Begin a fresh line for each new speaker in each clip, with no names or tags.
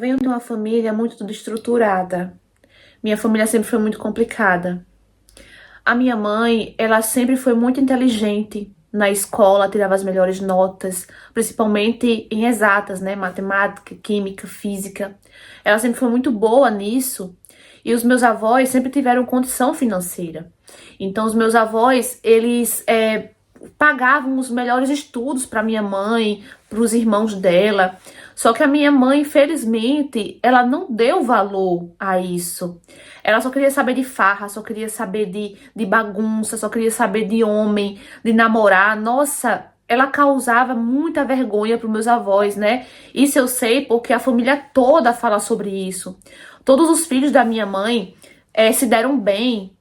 venho de uma família muito destruturada. Minha família sempre foi muito complicada. A minha mãe, ela sempre foi muito inteligente na escola, tirava as melhores notas, principalmente em exatas, né? Matemática, química, física. Ela sempre foi muito boa nisso. E os meus avós sempre tiveram condição financeira. Então, os meus avós, eles pagavam os melhores estudos para minha mãe, para os irmãos dela. Só que a minha mãe, infelizmente, ela não deu valor a isso. Ela só queria saber de farra, só queria saber de bagunça, só queria saber de homem, de namorar. Nossa, ela causava muita vergonha para os meus avós, né? Isso eu sei porque a família toda fala sobre isso. Todos os filhos da minha mãe se deram bem,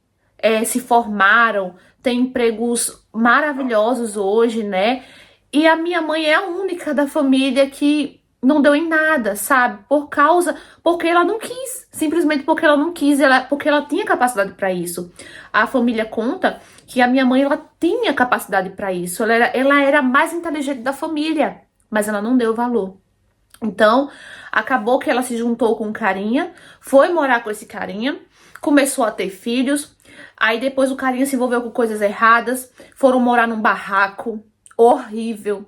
se formaram, têm empregos maravilhosos hoje, né? E a minha mãe é a única da família que não deu em nada, sabe? Porque ela não quis, simplesmente porque ela não quis, porque ela tinha capacidade para isso. A família conta que a minha mãe, ela tinha capacidade para isso, ela era a mais inteligente da família, mas ela não deu valor. Então, acabou que ela se juntou com um carinha, foi morar com esse carinha, começou a ter filhos, aí depois o carinha se envolveu com coisas erradas, foram morar num barraco horrível.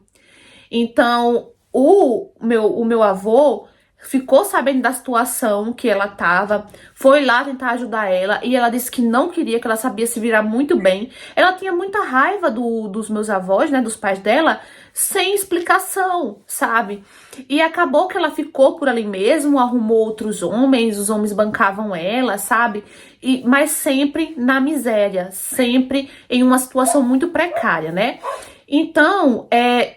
Então, o meu avô ficou sabendo da situação que ela tava, foi lá tentar ajudar ela, e ela disse que não queria, que ela sabia se virar muito bem. Ela tinha muita raiva dos meus avós, né, dos pais dela, sem explicação, sabe? E acabou que ela ficou por ali mesmo, arrumou outros homens, os homens bancavam ela, sabe? Mas sempre na miséria, sempre em uma situação muito precária, né? Então,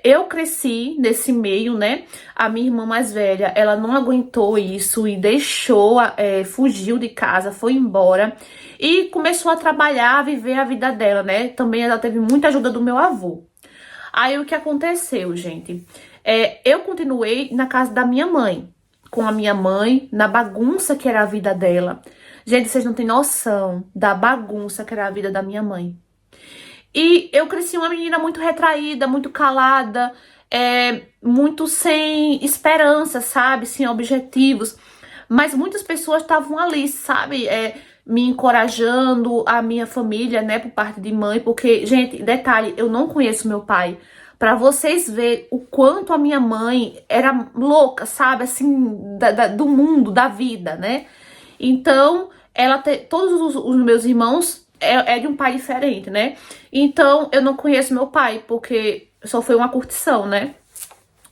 eu cresci nesse meio, né? A minha irmã mais velha, ela não aguentou isso e deixou, fugiu de casa, foi embora e começou a trabalhar, a viver a vida dela, né? Também ela teve muita ajuda do meu avô. Aí o que aconteceu, gente? Eu continuei na casa da minha mãe, com a minha mãe, na bagunça que era a vida dela. Gente, vocês não têm noção da bagunça que era a vida da minha mãe. E eu cresci uma menina muito retraída, muito calada, muito sem esperança, sabe? Sem objetivos. Mas muitas pessoas estavam ali, sabe? Me encorajando, a minha família, né? Por parte de mãe. Porque, gente, detalhe, eu não conheço meu pai. Pra vocês verem o quanto a minha mãe era louca, sabe? Assim, do mundo, da vida, né? Então, todos os meus irmãos é de um pai diferente, né? Então, eu não conheço meu pai, porque só foi uma curtição, né?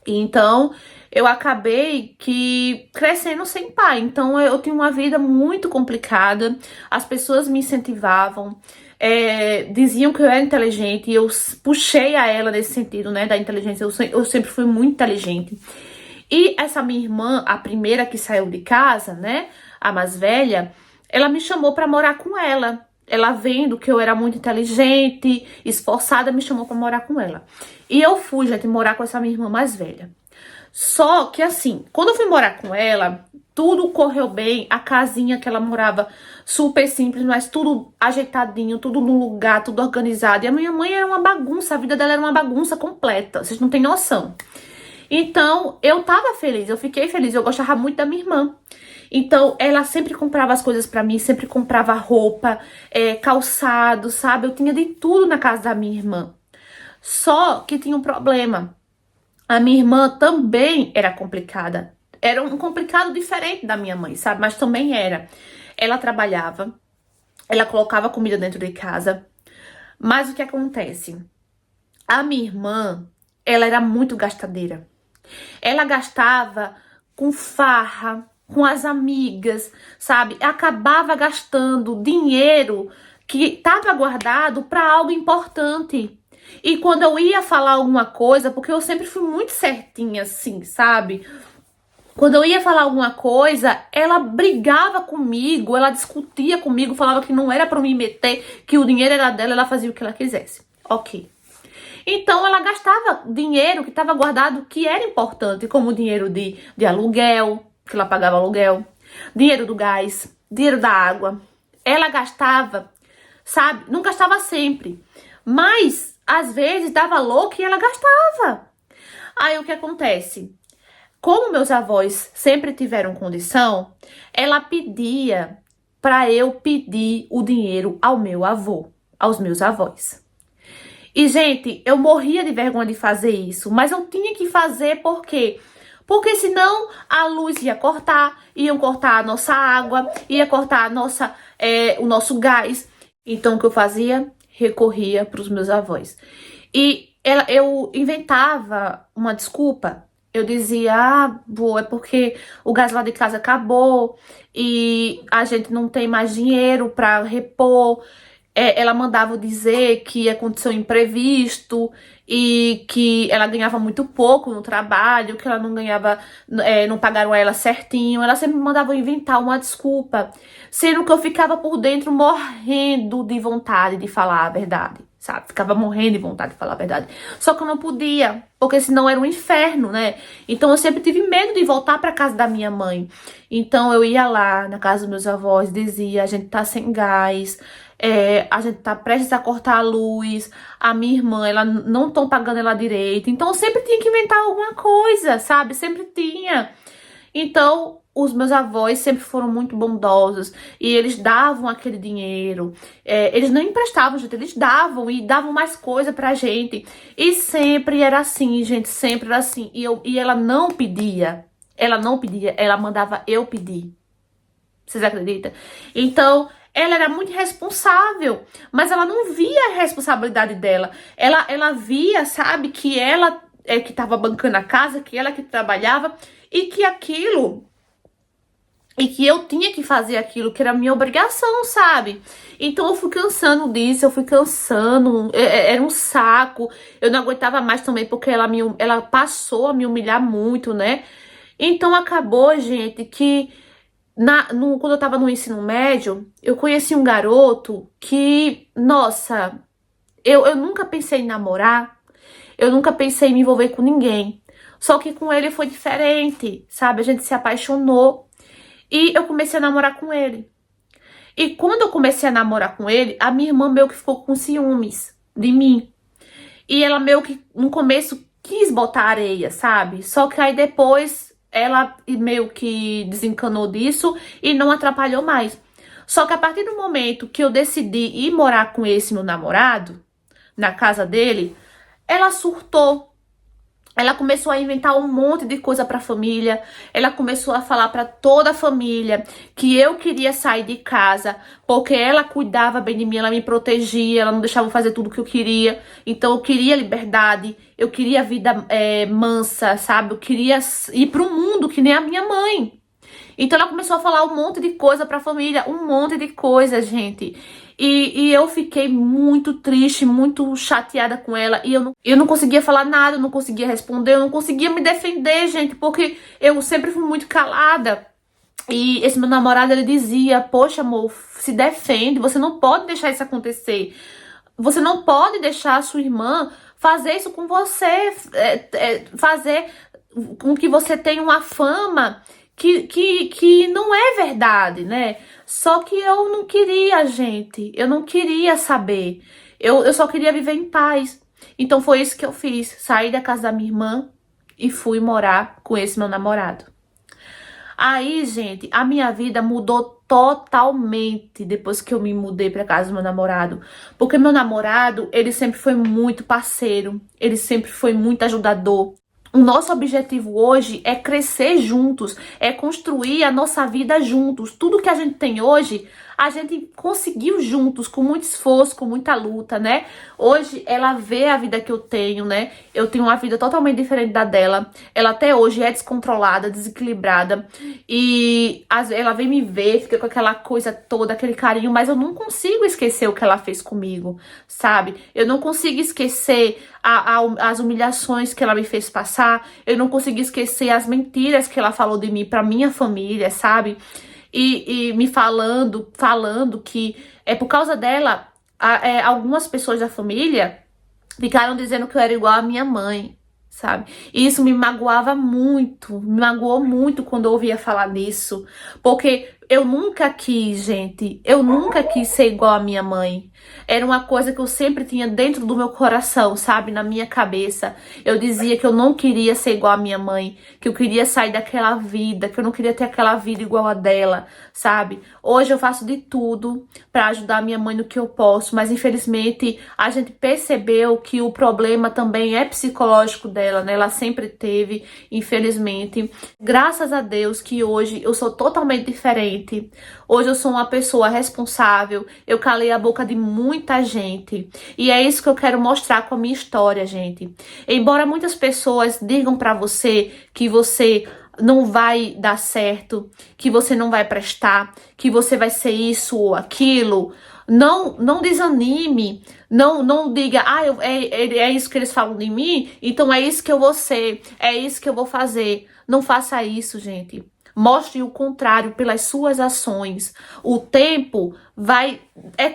Então, eu acabei que crescendo sem pai. Então, eu tinha uma vida muito complicada. As pessoas me incentivavam, diziam que eu era inteligente. E eu puxei a ela nesse sentido, né? Da inteligência. Eu sempre fui muito inteligente. E essa minha irmã, a primeira que saiu de casa, né? A mais velha, ela me chamou pra morar com ela. Ela vendo que eu era muito inteligente, esforçada, me chamou pra morar com ela. E eu fui, gente, morar com essa minha irmã mais velha. Só que assim, quando eu fui morar com ela, tudo correu bem. A casinha que ela morava, super simples, mas tudo ajeitadinho, tudo no lugar, tudo organizado. E a minha mãe era uma bagunça, a vida dela era uma bagunça completa. Vocês não têm noção. Então, eu tava feliz, eu fiquei feliz, eu gostava muito da minha irmã. Então, ela sempre comprava as coisas pra mim, sempre comprava roupa, calçado, sabe? Eu tinha de tudo na casa da minha irmã. Só que tinha um problema. A minha irmã também era complicada. Era um complicado diferente da minha mãe, sabe? Mas também era. Ela trabalhava, ela colocava comida dentro de casa. Mas o que acontece? A minha irmã, ela era muito gastadeira. Ela gastava com farra, com as amigas, sabe? Acabava gastando dinheiro que estava guardado para algo importante. E quando eu ia falar alguma coisa, porque eu sempre fui muito certinha assim, sabe? Quando eu ia falar alguma coisa, ela brigava comigo, ela discutia comigo, falava que não era para me meter, que o dinheiro era dela, ela fazia o que ela quisesse. Ok. Então, ela gastava dinheiro que estava guardado, que era importante, como dinheiro de aluguel, que ela pagava aluguel, dinheiro do gás, dinheiro da água. Ela gastava, sabe? Não gastava sempre, mas às vezes dava louco e ela gastava. Aí o que acontece? como meus avós sempre tiveram condição, ela pedia para eu pedir o dinheiro ao meu avô, aos meus avós. E, gente, eu morria de vergonha de fazer isso, mas eu tinha que fazer por quê? Porque senão a luz ia cortar, iam cortar a nossa água, ia cortar o nosso gás. Então, o que eu fazia? Recorria para os meus avós. E eu inventava uma desculpa. Eu dizia, vô, é porque o gás lá de casa acabou e a gente não tem mais dinheiro para repor. Ela mandava dizer que aconteceu um imprevisto e que ela ganhava muito pouco no trabalho, que ela não ganhava, não pagaram ela certinho. Ela sempre mandava inventar uma desculpa, sendo que eu ficava por dentro morrendo de vontade de falar a verdade, sabe? Ficava morrendo de vontade de falar a verdade. Só que eu não podia, porque senão era um inferno, né? Então eu sempre tive medo de voltar para casa da minha mãe. Então eu ia lá na casa dos meus avós, dizia, a gente tá sem gás, a gente tá prestes a cortar a luz, a minha irmã, ela não estão pagando ela direito. Então eu sempre tinha que inventar alguma coisa, sabe? Sempre tinha. Então, os meus avós sempre foram muito bondosos e eles davam aquele dinheiro. Eles não emprestavam, gente, eles davam e davam mais coisa pra gente. E sempre era assim, gente, sempre era assim. E ela não pedia, ela mandava eu pedir. Vocês acreditam? Então, ela era muito responsável, mas ela não via a responsabilidade dela. Ela via, sabe, que ela que estava bancando a casa, que ela que trabalhava e que eu tinha que fazer aquilo, que era minha obrigação, sabe? Então eu fui cansando disso, era um saco. Eu não aguentava mais também, porque ela passou a me humilhar muito, né? Então acabou, gente, que quando eu tava no ensino médio, eu conheci um garoto que, nossa, eu nunca pensei em namorar, eu nunca pensei em me envolver com ninguém. Só que com ele foi diferente, sabe? A gente se apaixonou e eu comecei a namorar com ele. E quando eu comecei a namorar com ele, a minha irmã meio que ficou com ciúmes de mim. E ela meio que, no começo, quis botar areia, sabe? Só que aí depois ela meio que desencanou disso e não atrapalhou mais. Só que a partir do momento que eu decidi ir morar com esse meu namorado, na casa dele, ela surtou. Ela começou a inventar um monte de coisa pra família. Ela começou a falar pra toda a família que eu queria sair de casa porque ela cuidava bem de mim, ela me protegia, ela não deixava eu fazer tudo que eu queria. Então eu queria liberdade, eu queria vida mansa, sabe? Eu queria ir pro mundo que nem a minha mãe. Então ela começou a falar um monte de coisa pra família, um monte de coisa, gente. E eu fiquei muito triste, muito chateada com ela. E eu não conseguia falar nada, eu não conseguia responder, eu não conseguia me defender, gente, porque eu sempre fui muito calada. E esse meu namorado, ele dizia, poxa, amor, se defende, você não pode deixar isso acontecer. Você não pode deixar a sua irmã fazer isso com você, fazer com que você tenha uma fama que não é verdade, né? Só que eu não queria, gente. Eu não queria saber. Eu só queria viver em paz. Então foi isso que eu fiz. Saí da casa da minha irmã e fui morar com esse meu namorado. Aí, gente, a minha vida mudou totalmente depois que eu me mudei pra casa do meu namorado. Porque meu namorado, ele sempre foi muito parceiro. Ele sempre foi muito ajudador. O nosso objetivo hoje é crescer juntos, é construir a nossa vida juntos. Tudo que a gente tem hoje, a gente conseguiu juntos, com muito esforço, com muita luta, né? Hoje ela vê a vida que eu tenho, né? Eu tenho uma vida totalmente diferente da dela. Ela até hoje é descontrolada, desequilibrada. E ela vem me ver, fica com aquela coisa toda, aquele carinho, mas eu não consigo esquecer o que ela fez comigo, sabe? Eu não consigo esquecer as humilhações que ela me fez passar, eu não consegui esquecer as mentiras que ela falou de mim pra minha família, sabe? E me falando que por causa dela, algumas pessoas da família ficaram dizendo que eu era igual à minha mãe, sabe? E isso me magoou muito quando eu ouvia falar nisso, porque Eu nunca quis, gente, eu nunca quis ser igual à minha mãe. Era uma coisa que eu sempre tinha dentro do meu coração, sabe? Na minha cabeça. Eu dizia que eu não queria ser igual à minha mãe, que eu queria sair daquela vida, que eu não queria ter aquela vida igual a dela, sabe? Hoje eu faço de tudo pra ajudar a minha mãe no que eu posso, mas infelizmente a gente percebeu que o problema também é psicológico dela, né? Ela sempre teve, infelizmente. Graças a Deus que hoje eu sou totalmente diferente. Hoje eu sou uma pessoa responsável, eu calei a boca de muita gente. E é isso que eu quero mostrar com a minha história, gente. Embora muitas pessoas digam pra você que você não vai dar certo, que você não vai prestar, que você vai ser isso ou aquilo, não desanime, não diga, é isso que eles falam de mim, então é isso que eu vou ser, é isso que eu vou fazer. Não faça isso, gente. Mostre o contrário pelas suas ações. O tempo vai... É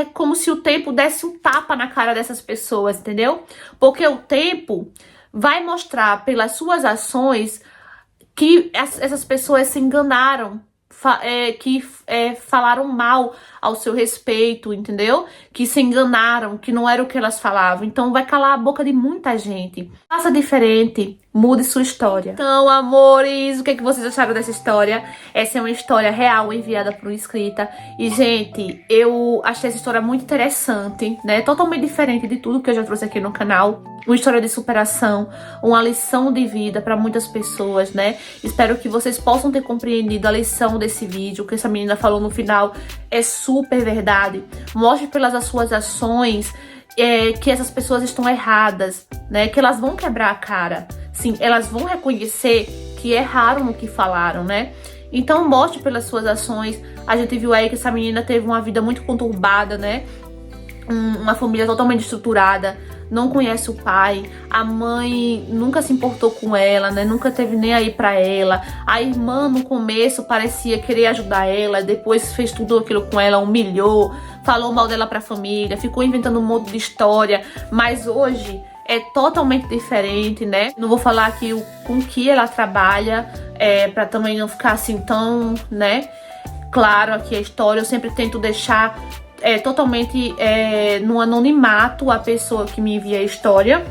como se o tempo desse um tapa na cara dessas pessoas, entendeu? Porque o tempo vai mostrar pelas suas ações que essas pessoas se enganaram, que falaram mal ao seu respeito, entendeu? Que se enganaram, que não era o que elas falavam. Então vai calar a boca de muita gente. Faça diferente, mude sua história. Então, amores, o que é que vocês acharam dessa história? Essa é uma história real enviada por inscrita. E, gente, eu achei essa história muito interessante, né? Totalmente diferente de tudo que eu já trouxe aqui no canal. Uma história de superação, uma lição de vida para muitas pessoas, né? Espero que vocês possam ter compreendido a lição desse vídeo, o que essa menina falou no final é super verdade. Mostre pelas suas ações que essas pessoas estão erradas, né? Que elas vão quebrar a cara. Sim, elas vão reconhecer que erraram no que falaram, né? Então mostre pelas suas ações. A gente viu aí que essa menina teve uma vida muito conturbada, né? Uma família totalmente estruturada, não conhece o pai, a mãe nunca se importou com ela, né? Nunca teve nem aí pra ela. A irmã no começo parecia querer ajudar ela, depois fez tudo aquilo com ela, humilhou, falou mal dela pra família, ficou inventando um monte de história, mas hoje é totalmente diferente, né? Não vou falar aqui com que ela trabalha, pra também não ficar assim tão, né? Claro, aqui a história, eu sempre tento deixar totalmente no anonimato a pessoa que me envia a história.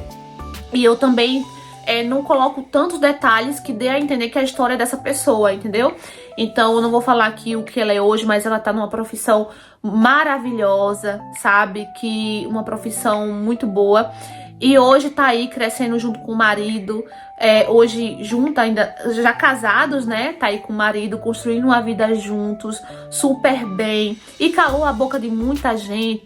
E eu também não coloco tantos detalhes que dê a entender que a história é dessa pessoa, entendeu? Então eu não vou falar aqui o que ela é hoje, mas ela tá numa profissão maravilhosa, sabe? Uma profissão muito boa. E hoje tá aí crescendo junto com o marido, hoje junto ainda, já casados, né? Tá aí com o marido, construindo uma vida juntos, super bem. E calou a boca de muita gente,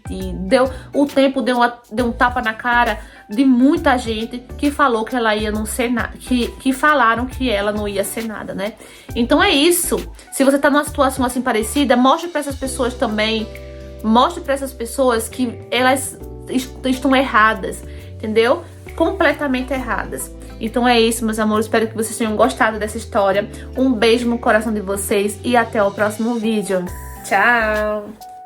o tempo deu um tapa na cara de muita gente que falou que ela ia não ser nada, que falaram que ela não ia ser nada, né? Então é isso. Se você tá numa situação assim parecida, mostre pra essas pessoas também, mostre pra essas pessoas que elas estão erradas, entendeu? Completamente erradas. Então é isso, meus amores. Espero que vocês tenham gostado dessa história. Um beijo no coração de vocês e até o próximo vídeo. Tchau!